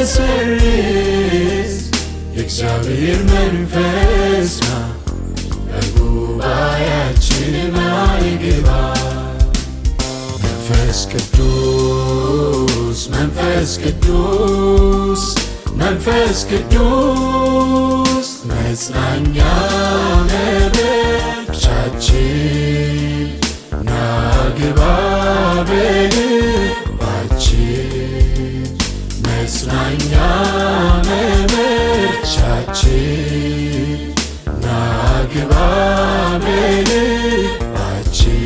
የምታረሰርስ የእግዚአብሔር መንፈስ ና በጉባኤያችን አይግባ። መንፈስ ቅዱስ መንፈስ ቅዱስ መንፈስ ቅዱስ መጽናኛ መበርቻችን ና ግባ በልባችን መጽናኛ መበርቻችን ና ግባ በልባችን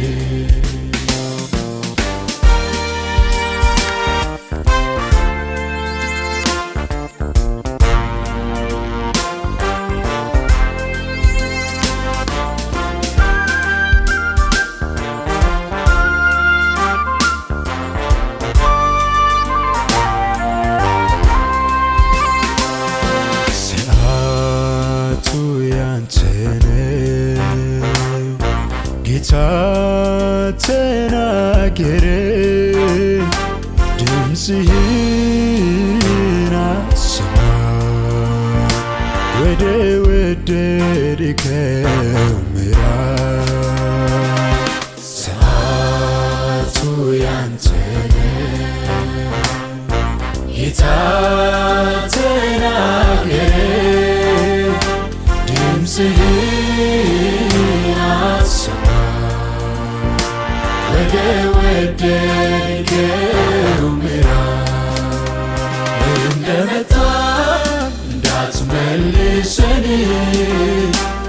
ጌታ ተናገረ ድምፅህን አሰማ ወደ ወደድከው ምዕራፍ ሰዓቱ ያንተ ጌታ ተናገረ ድምፅህን አሰማ ወደ ወደድከው ምዕራፍ እንደመጣ እንዳትመልሰን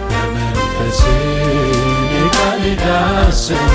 በመንፈስህ ቃል ዳሰን